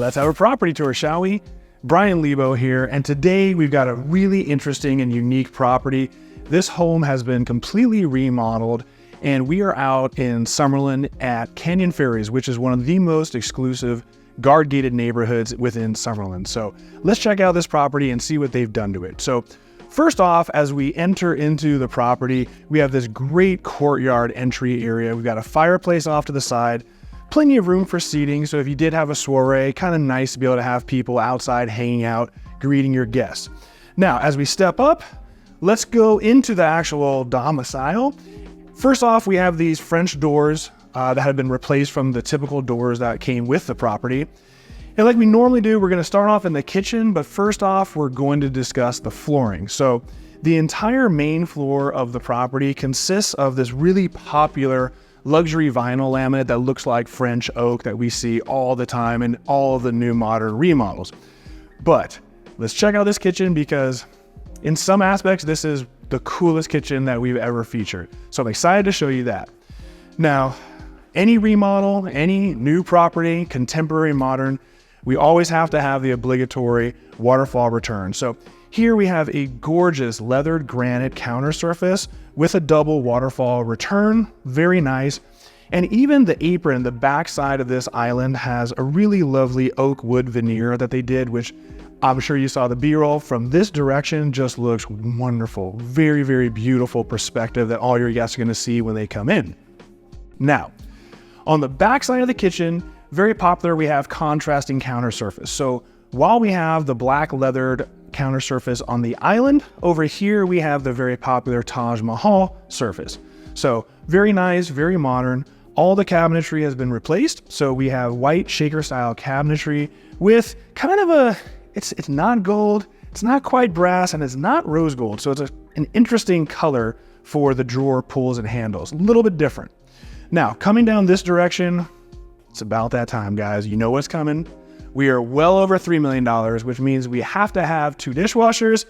Let's have a property tour, shall we? BRYAN LEBO here, and today we've got a really interesting and unique property. This home has been completely remodeled, and we are out in Summerlin at Canyon Fairways, which is one of the most exclusive guard-gated neighborhoods within Summerlin. So let's check out this property and see what they've done to it. So first off, as we enter into the property, we have this great courtyard entry area. We've got a fireplace off to the side, plenty of room for seating. So if you did have a soiree, kind of nice to be able to have people outside hanging out, greeting your guests. Now, as we step up, let's go into the actual domicile. First off, we have these French doors that have been replaced from the typical doors that came with the property. And like we normally do, we're going to start off in the kitchen, but first off, we're going to discuss the flooring. So the entire main floor of the property consists of this really popular luxury vinyl laminate that looks like French oak that we see all the time in all of the new modern remodels. But let's check out this kitchen because in some aspects, this is the coolest kitchen that we've ever featured. So I'm excited to show you that. Now, any remodel, any new property, contemporary, modern, we always have to have the obligatory waterfall return. So here we have a gorgeous leathered granite counter surface with a double waterfall return, very nice. And even the apron, the back side of this island has a really lovely oak wood veneer that they did, which I'm sure you saw the B-roll from this direction, just looks wonderful. Very, very beautiful perspective that all your guests are gonna see when they come in. Now, on the back side of the kitchen, very popular, we have contrasting counter surface. So while we have the black leathered counter surface on the island, over here we have the very popular Taj Mahal surface. So very nice, very modern. All the cabinetry has been replaced. So we have white shaker style cabinetry with kind of a, it's not gold, it's not quite brass, and it's not rose gold. So it's an interesting color for the drawer pulls and handles, a little bit different. Now, coming down this direction, it's about that time, guys. You know what's coming. We are well over $3 million, which means we have to have 2 dishwashers,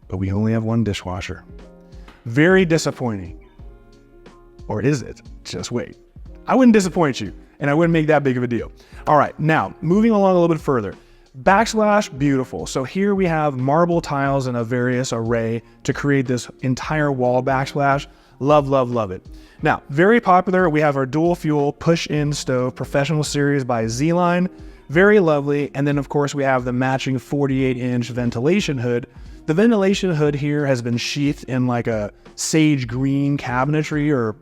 but we only have 1 dishwasher. Very disappointing. Or is it? Just wait. I wouldn't disappoint you, and I wouldn't make that big of a deal. All right, now, moving along a little bit further. Backsplash, beautiful. So here we have marble tiles in a various array to create this entire wall backsplash. Love, love, love it. Now, very popular, we have our dual fuel push-in stove professional series by Z-Line. Very lovely. And then of course we have the matching 48-inch ventilation hood. The ventilation hood here has been sheathed in like a sage green cabinetry or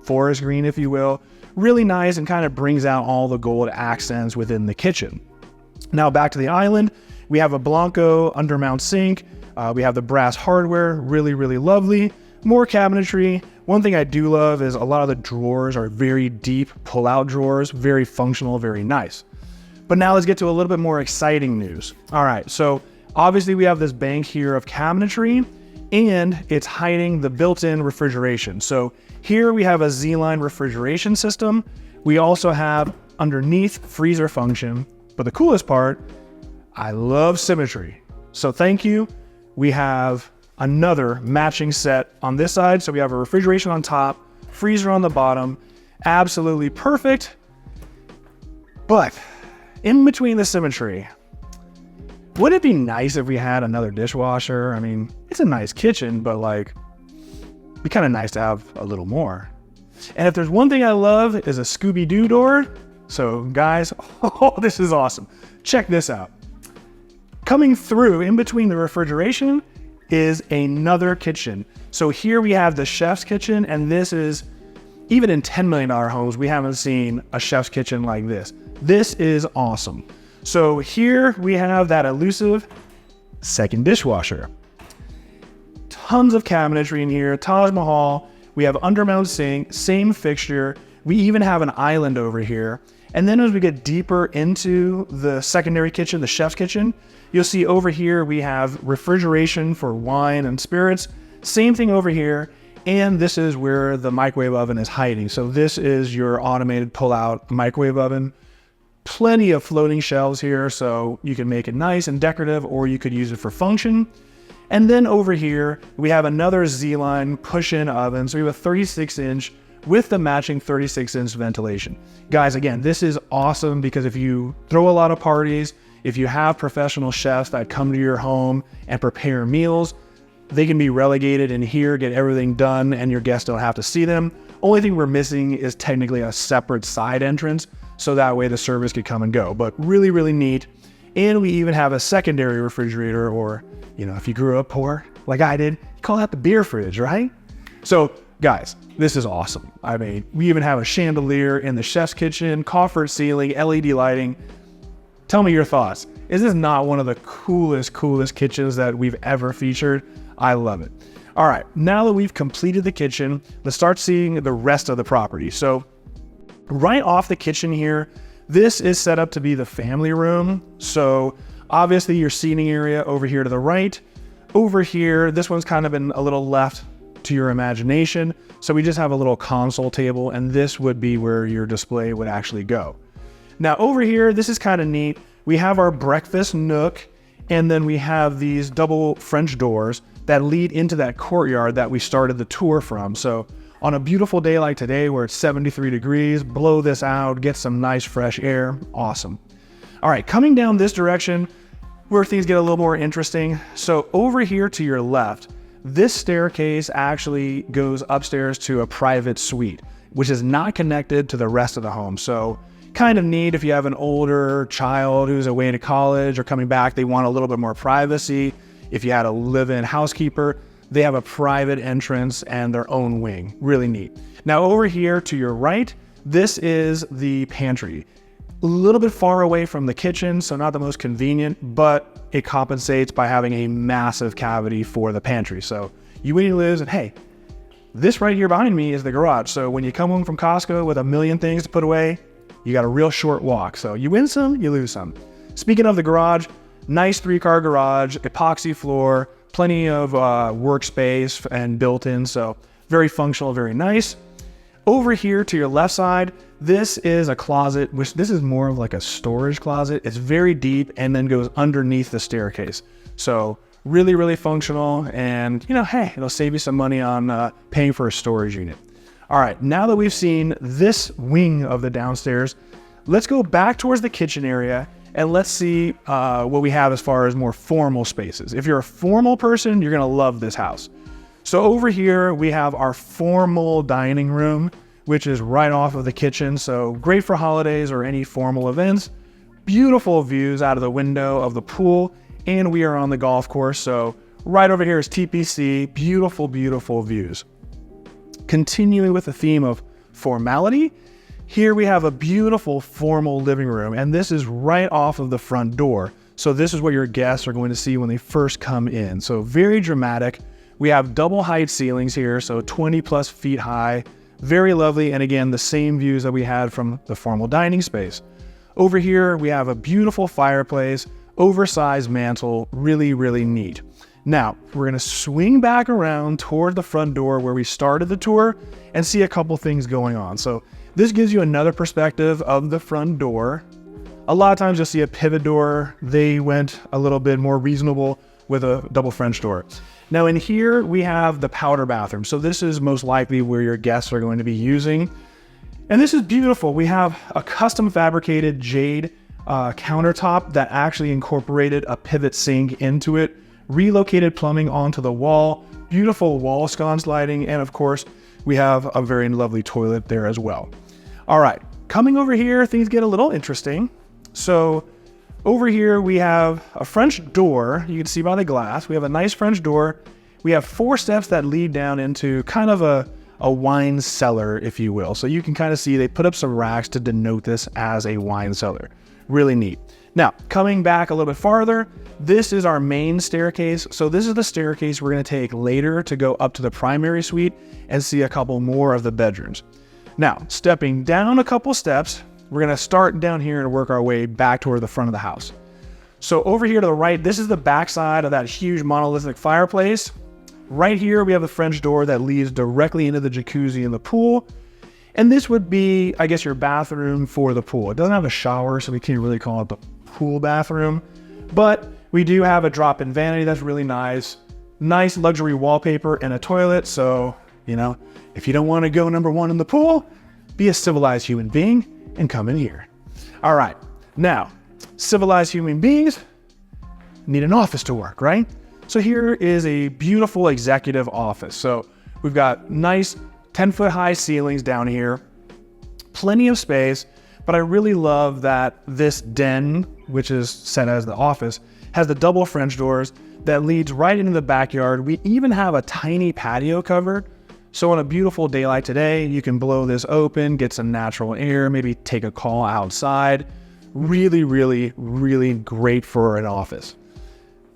forest green, if you will. Really nice and kind of brings out all the gold accents within the kitchen. Now back to the island, we have a Blanco undermount sink. We have the brass hardware, really, really lovely. More cabinetry. One thing I do love is a lot of the drawers are very deep pull-out drawers, very functional, very nice. But now let's get to a little bit more exciting news. All right, so obviously we have this bank here of cabinetry and it's hiding the built-in refrigeration. So here we have a Z-Line refrigeration system. We also have underneath freezer function, but the coolest part, I love symmetry. So thank you. We have another matching set on this side. So we have a refrigeration on top, freezer on the bottom, absolutely perfect. But in between the symmetry, would it be nice if we had another dishwasher? I mean, it's a nice kitchen, but like, it'd be kind of nice to have a little more. And if there's one thing I love is a Scooby-Doo door. So guys, oh, this is awesome. Check this out. Coming through in between the refrigeration is another kitchen. So here we have the chef's kitchen, and this is, even in $10 million homes, we haven't seen a chef's kitchen like this. This is awesome. So here we have that elusive second dishwasher. Tons of cabinetry in here, Taj Mahal. We have undermount sink, same fixture. We even have an island over here. And then as we get deeper into the secondary kitchen, the chef's kitchen, you'll see over here we have refrigeration for wine and spirits. Same thing over here. And this is where the microwave oven is hiding. So this is your automated pull-out microwave oven. Plenty of floating shelves here, so you can make it nice and decorative, or you could use it for function. And then over here, we have another Z-Line push-in oven. So we have a 36-inch with the matching 36-inch ventilation. Guys, again, this is awesome because if you throw a lot of parties, if you have professional chefs that come to your home and prepare meals, they can be relegated in here, get everything done, and your guests don't have to see them. Only thing we're missing is technically a separate side entrance, so that way the service could come and go. But really, really neat. And we even have a secondary refrigerator, or, you know, if you grew up poor, like I did, you call that the beer fridge, right? So guys, this is awesome. I mean, we even have a chandelier in the chef's kitchen, coffered ceiling, LED lighting. Tell me your thoughts. Is this not one of the coolest kitchens that we've ever featured? I love it. All right, now that we've completed the kitchen, let's start seeing the rest of the property. So right off the kitchen here, this is set up to be the family room. So obviously your seating area over here to the right. Over here, this one's kind of been a little left to your imagination. So we just have a little console table, and this would be where your display would actually go. Now over here, this is kind of neat. We have our breakfast nook, and then we have these double French doors that lead into that courtyard that we started the tour from. So on a beautiful day like today where it's 73 degrees, blow this out, get some nice fresh air, awesome. All right, coming down this direction where things get a little more interesting. So over here to your left, this staircase actually goes upstairs to a private suite, which is not connected to the rest of the home. So kind of neat if you have an older child who's away to college or coming back, they want a little bit more privacy. If you had a live-in housekeeper, they have a private entrance and their own wing. Really neat. Now over here to your right, this is the pantry. A little bit far away from the kitchen, so not the most convenient, but it compensates by having a massive cavity for the pantry. So you win, you lose, and hey, this right here behind me is the garage. So when you come home from Costco with a million things to put away, you got a real short walk. So you win some, you lose some. Speaking of the garage, nice 3-car garage, epoxy floor, plenty of workspace and built-in, so very functional, very nice. Over here to your left side, this is a closet, which this is more of like a storage closet. It's very deep and then goes underneath the staircase. So really, really functional, and you know, hey, it'll save you some money on paying for a storage unit. All right, now that we've seen this wing of the downstairs, let's go back towards the kitchen area and let's see what we have as far as more formal spaces. If you're a formal person, you're gonna love this house. So over here, we have our formal dining room, which is right off of the kitchen. So great for holidays or any formal events. Beautiful views out of the window of the pool, and we are on the golf course. So right over here is TPC, beautiful, beautiful views. Continuing with the theme of formality, here we have a beautiful formal living room, and this is right off of the front door. So this is what your guests are going to see when they first come in. So very dramatic. We have double height ceilings here, so 20 plus feet high, very lovely. And again, the same views that we had from the formal dining space. Over here, we have a beautiful fireplace, oversized mantle, really, really neat. Now, we're gonna swing back around toward the front door where we started the tour and see a couple things going on. So this gives you another perspective of the front door. A lot of times you'll see a pivot door. They went a little bit more reasonable with a double French door. Now in here, we have the powder bathroom. So this is most likely where your guests are going to be using. And this is beautiful. We have a custom fabricated jade countertop that actually incorporated a pivot sink into it, relocated plumbing onto the wall, beautiful wall sconce lighting, and of course, we have a very lovely toilet there as well. All right, coming over here, things get a little interesting. So over here, we have a French door. You can see by the glass, we have a nice French door. We have 4 steps that lead down into kind of a wine cellar, if you will. So you can kind of see they put up some racks to denote this as a wine cellar. Really neat. Now, coming back a little bit farther, this is our main staircase. So this is the staircase we're gonna take later to go up to the primary suite and see a couple more of the bedrooms. Now, stepping down a couple steps, we're gonna start down here and work our way back toward the front of the house. So over here to the right, this is the backside of that huge monolithic fireplace. Right here, we have the French door that leads directly into the jacuzzi and the pool. And this would be, I guess, your bathroom for the pool. It doesn't have a shower, so we can't really call it the pool bathroom. But we do have a drop-in vanity that's really nice. Nice luxury wallpaper and a toilet. So You know, if you don't want to go number one in the pool, be a civilized human being and come in here. All right, now, civilized human beings need an office to work, right? So here is a beautiful executive office. So we've got nice 10-foot high ceilings down here, plenty of space, but I really love that this den, which is set as the office, has the double French doors that leads right into the backyard. We even have a tiny patio cover. So on a beautiful day like today, you can blow this open, get some natural air, maybe take a call outside. Really, really, really great for an office.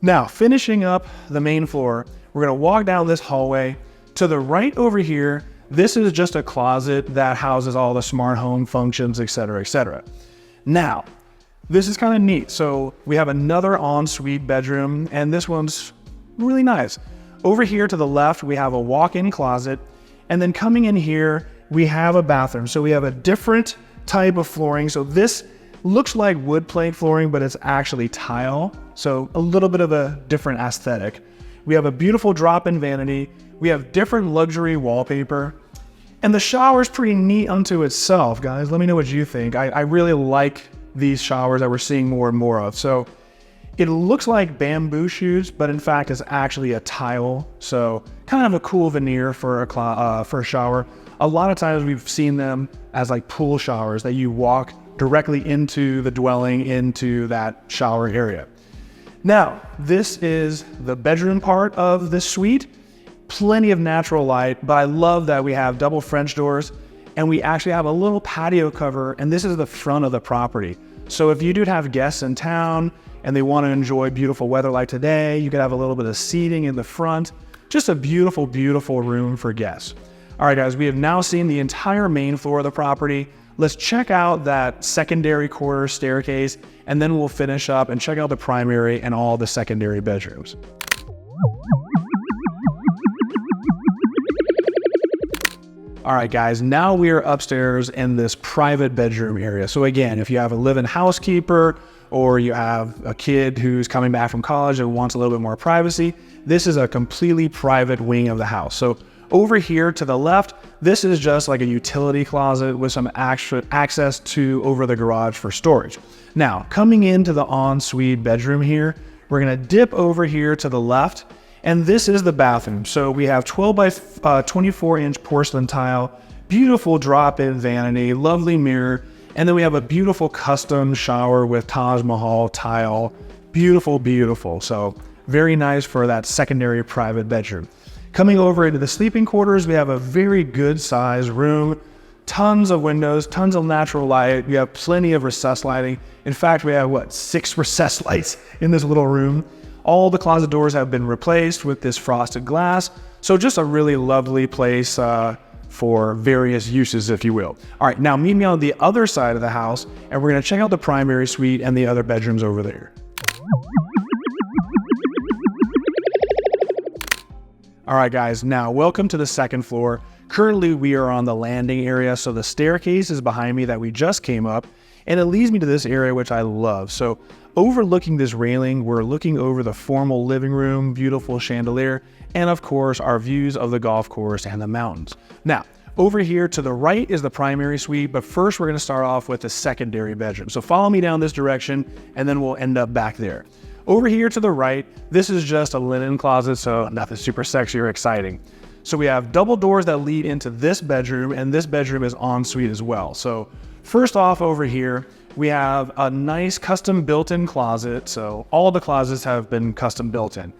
Now, finishing up the main floor, we're gonna walk down this hallway. To the right over here, this is just a closet that houses all the smart home functions, et cetera, et cetera. Now, this is kind of neat. So we have another ensuite bedroom, and this one's really nice. Over here to the left, we have a walk-in closet, and then coming in here, we have a bathroom. So we have a different type of flooring. So this looks like wood plank flooring, but it's actually tile. So a little bit of a different aesthetic. We have a beautiful drop-in vanity. We have different luxury wallpaper. And the shower's pretty neat unto itself, guys. Let me know what you think. I really like these showers that we're seeing more and more of. So it looks like bamboo shoots, but in fact it's actually a tile. So kind of a cool veneer for a shower. A lot of times we've seen them as like pool showers that you walk directly into the dwelling, into that shower area. Now, this is the bedroom part of this suite. Plenty of natural light, but I love that we have double French doors and we actually have a little patio cover, and this is the front of the property. So if you do have guests in town and they want to enjoy beautiful weather like today, you could have a little bit of seating in the front. Just a beautiful, beautiful room for guests. All right, guys, we have now seen the entire main floor of the property. Let's check out that secondary quarter staircase, and then we'll finish up and check out the primary and all the secondary bedrooms. All right, guys, now we are upstairs in this private bedroom area. So again, if you have a live-in housekeeper or you have a kid who's coming back from college and wants a little bit more privacy, this is a completely private wing of the house. So over here to the left, this is just like a utility closet with some extra access to over the garage for storage. Now, coming into the ensuite bedroom here, we're gonna dip over here to the left, and this is the bathroom. So we have 12 by 24 inch porcelain tile, beautiful drop-in vanity, lovely mirror, and then we have a beautiful custom shower with Taj Mahal tile. Beautiful, beautiful. So very nice for that secondary private bedroom. Coming over into the sleeping quarters, we have a very good sized room, tons of windows, tons of natural light. We have plenty of recessed lighting. In fact, we have 6 recessed lights in this little room. All the closet doors have been replaced with this frosted glass. So just a really lovely place for various uses, if you will. All right, now meet me on the other side of the house, and we're gonna check out the primary suite and the other bedrooms over there. All right, guys, now welcome to the second floor. Currently, we are on the landing area, so the staircase is behind me that we just came up, and it leads me to this area, which I love. So overlooking this railing, we're looking over the formal living room, beautiful chandelier, and of course, our views of the golf course and the mountains. Now, over here to the right is the primary suite, but first we're gonna start off with the secondary bedroom. So follow me down this direction, and then we'll end up back there. Over here to the right, this is just a linen closet, so nothing super sexy or exciting. So we have double doors that lead into this bedroom, and this bedroom is ensuite as well. So first off over here, we have a nice custom built-in closet. So all the closets have been custom built in.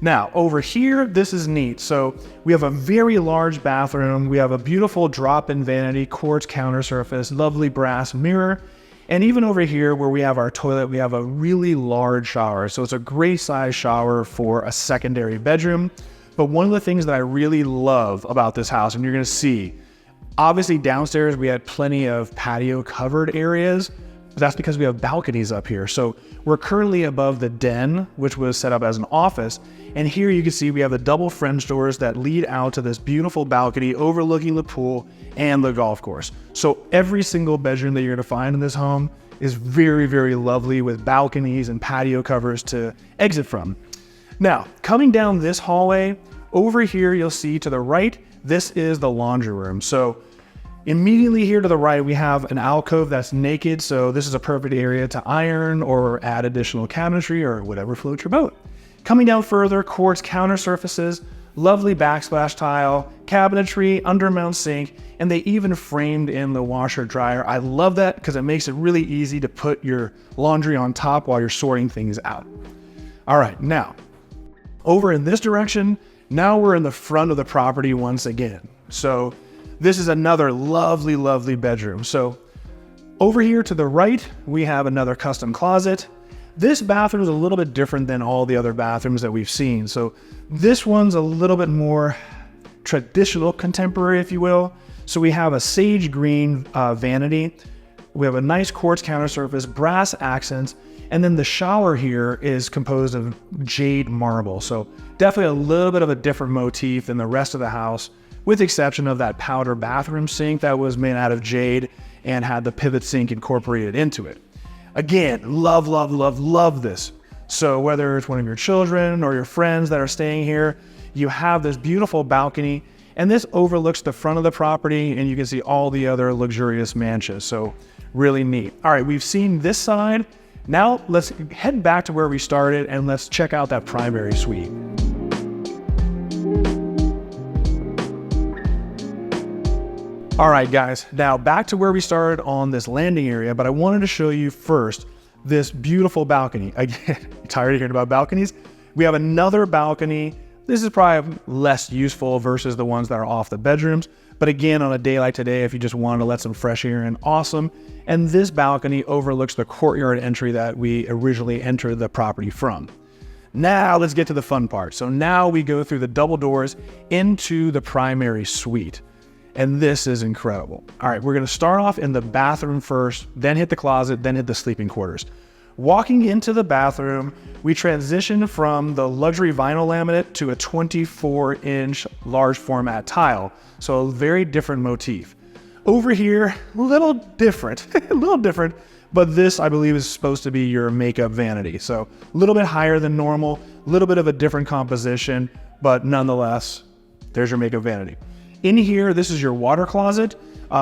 Now over here, this is neat. So we have a very large bathroom. We have a beautiful drop-in vanity, quartz counter surface, lovely brass mirror. And even over here where we have our toilet, we have a really large shower. So it's a great size shower for a secondary bedroom. But one of the things that I really love about this house, and you're gonna see, obviously downstairs we had plenty of patio covered areas, but that's because we have balconies up here. So we're currently above the den, which was set up as an office. And here you can see we have the double French doors that lead out to this beautiful balcony overlooking the pool and the golf course. So every single bedroom that you're gonna find in this home is very, very lovely with balconies and patio covers to exit from. Now, coming down this hallway, over here you'll see to the right, this is the laundry room. So immediately here to the right, we have an alcove that's naked. So this is a perfect area to iron or add additional cabinetry or whatever floats your boat. Coming down further, quartz counter surfaces, lovely backsplash tile, cabinetry, undermount sink, and they even framed in the washer dryer. I love that because it makes it really easy to put your laundry on top while you're sorting things out. All right, now over in this direction, now we're in the front of the property once again. So this is another lovely, lovely bedroom. So over here to the right, we have another custom closet. This bathroom is a little bit different than all the other bathrooms that we've seen. So this one's a little bit more traditional, contemporary, if you will. So we have a sage green vanity. We have a nice quartz counter surface, brass accents, and then the shower here is composed of jade marble. So definitely a little bit of a different motif than the rest of the house, with the exception of that powder bathroom sink that was made out of jade and had the pivot sink incorporated into it. Again, love, love, love, love this. So whether it's one of your children or your friends that are staying here, you have this beautiful balcony, and this overlooks the front of the property and you can see all the other luxurious mansions. So really neat. All right, we've seen this side. Now let's head back to where we started and let's check out that primary suite. All right, guys, now back to where we started on this landing area, but I wanted to show you first this beautiful balcony. Again, tired of hearing about balconies? We have another balcony. This is probably less useful versus the ones that are off the bedrooms. But again, on a day like today, if you just wanted to let some fresh air in, awesome. And this balcony overlooks the courtyard entry that we originally entered the property from. Now let's get to the fun part. So now we go through the double doors into the primary suite. And this is incredible. All right, we're gonna start off in the bathroom first, then hit the closet, then hit the sleeping quarters. Walking into the bathroom, we transition from the luxury vinyl laminate to a 24-inch large format tile. So a very different motif. Over here, a little different, but this I believe is supposed to be your makeup vanity. So a little bit higher than normal, a little bit of a different composition, but nonetheless, there's your makeup vanity. In here, this is your water closet.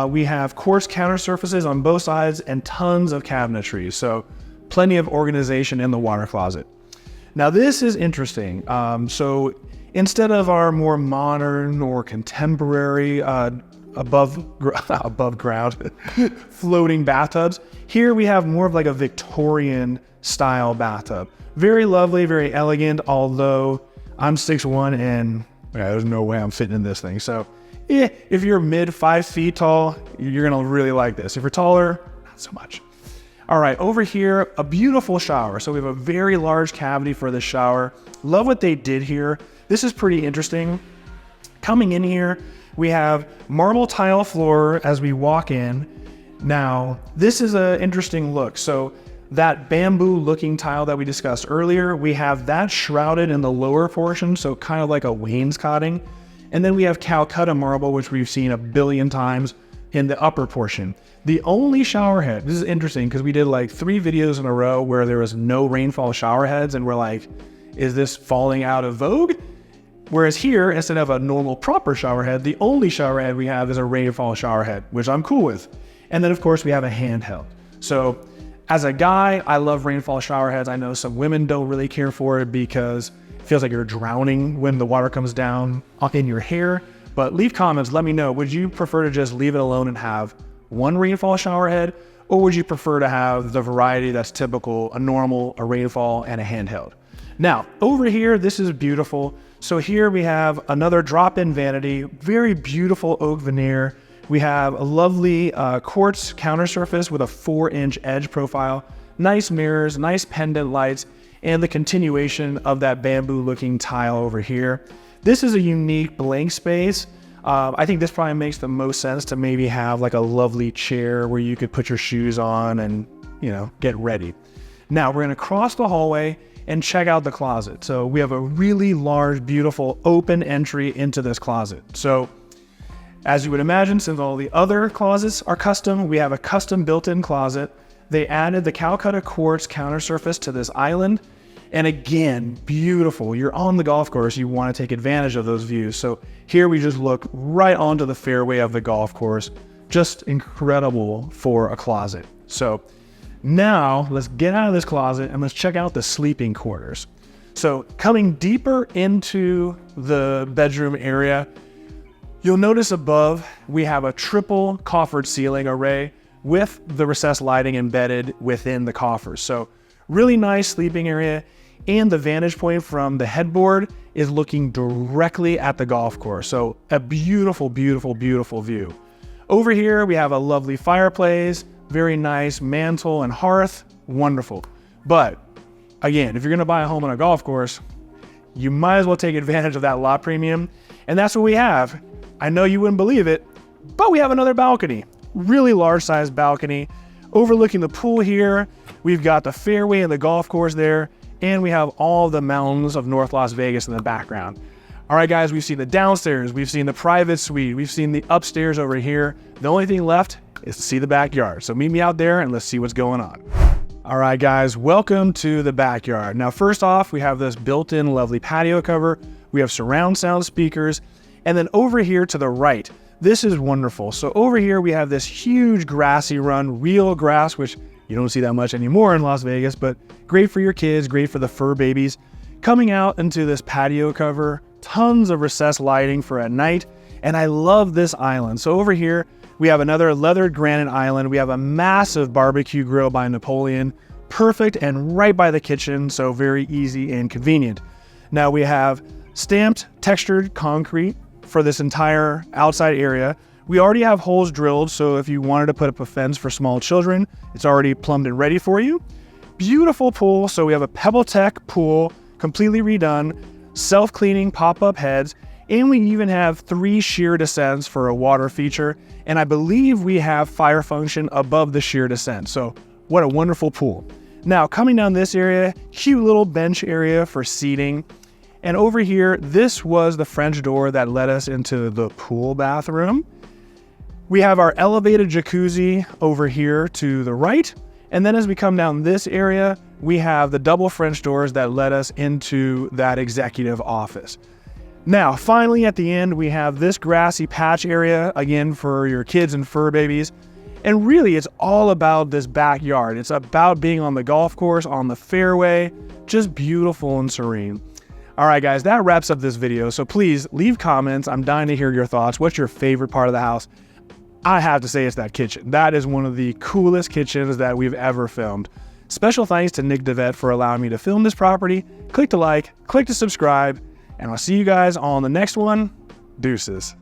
We have quartz counter surfaces on both sides and tons of cabinetry. So plenty of organization in the water closet. Now this is interesting. So instead of our more modern or contemporary above ground floating bathtubs, here we have more of like a Victorian style bathtub. Very lovely, very elegant, although I'm 6'1" and there's no way I'm fitting in this thing. So if you're mid 5 feet tall, you're gonna really like this. If you're taller, not so much. All right, over here, a beautiful shower. So we have a very large cavity for the shower. Love what they did here. This is pretty interesting. Coming in here, we have marble tile floor as we walk in. Now, this is an interesting look. So that bamboo looking tile that we discussed earlier, we have that shrouded in the lower portion, so kind of like a wainscoting. And then we have Calcutta marble, which we've seen a billion times, in the upper portion. The only shower head, this is interesting because we did like 3 videos in a row where there was no rainfall shower heads and we're like, is this falling out of vogue? Whereas here, instead of a normal proper shower head, the only shower head we have is a rainfall shower head, which I'm cool with. And then of course we have a handheld. So as a guy, I love rainfall shower heads. I know some women don't really care for it because it feels like you're drowning when the water comes down in your hair. But leave comments, let me know, would you prefer to just leave it alone and have one rainfall shower head? Or would you prefer to have the variety that's typical, a normal, a rainfall, and a handheld? Now, over here, this is beautiful. So here we have another drop-in vanity, very beautiful oak veneer. We have a lovely quartz counter surface with a 4-inch edge profile, nice mirrors, nice pendant lights, and the continuation of that bamboo looking tile over here. This is a unique blank space. I think this probably makes the most sense to maybe have like a lovely chair where you could put your shoes on and, get ready. Now we're gonna cross the hallway and check out the closet. So we have a really large, beautiful open entry into this closet. So as you would imagine, since all the other closets are custom, we have a custom built-in closet. They added the Calcutta quartz counter surface to this island. And again, beautiful. You're on the golf course, you want to take advantage of those views. So here we just look right onto the fairway of the golf course. Just incredible for a closet. So now let's get out of this closet and let's check out the sleeping quarters. So coming deeper into the bedroom area, you'll notice above we have a triple coffered ceiling array with the recessed lighting embedded within the coffers. So really nice sleeping area, and the vantage point from the headboard is looking directly at the golf course. So a beautiful, beautiful, beautiful view. Over here we have a lovely fireplace, very nice mantle and hearth, wonderful. But again, if you're gonna buy a home on a golf course, you might as well take advantage of that lot premium. And that's what we have. I know you wouldn't believe it, but we have another balcony, really large sized balcony, overlooking the pool here. We've got the fairway and the golf course there, and we have all the mountains of North Las Vegas in the background. All right, guys, we've seen the downstairs, we've seen the private suite, we've seen the upstairs over here. The only thing left is to see the backyard. So meet me out there and let's see what's going on. All right, guys, welcome to the backyard. Now, first off, we have this built-in lovely patio cover. We have surround sound speakers. And then over here to the right, this is wonderful. So over here, we have this huge grassy run, real grass, which you don't see that much anymore in Las Vegas, but great for your kids, great for the fur babies. Coming out into this patio cover, tons of recessed lighting for at night. And I love this island. So over here, we have another leathered granite island. We have a massive barbecue grill by Napoleon, perfect and right by the kitchen, so very easy and convenient. Now we have stamped textured concrete for this entire outside area. We already have holes drilled, so if you wanted to put up a fence for small children, it's already plumbed and ready for you. Beautiful pool, so we have a PebbleTech pool, completely redone, self-cleaning pop-up heads, and we even have 3 shear descents for a water feature, and I believe we have fire function above the shear descent, so what a wonderful pool. Now, coming down this area, cute little bench area for seating, and over here, this was the French door that led us into the pool bathroom. We have our elevated jacuzzi over here to the right, and then as we come down this area, we have the double French doors that led us into that executive office. Now, finally at the end, we have this grassy patch area, again, for your kids and fur babies. And really, it's all about this backyard. It's about being on the golf course, on the fairway, just beautiful and serene. All right, guys, that wraps up this video. So please leave comments. I'm dying to hear your thoughts. What's your favorite part of the house? I have to say it's that kitchen. That is one of the coolest kitchens that we've ever filmed. Special thanks to Nick DeVette for allowing me to film this property. Click to like, click to subscribe, and I'll see you guys on the next one. Deuces.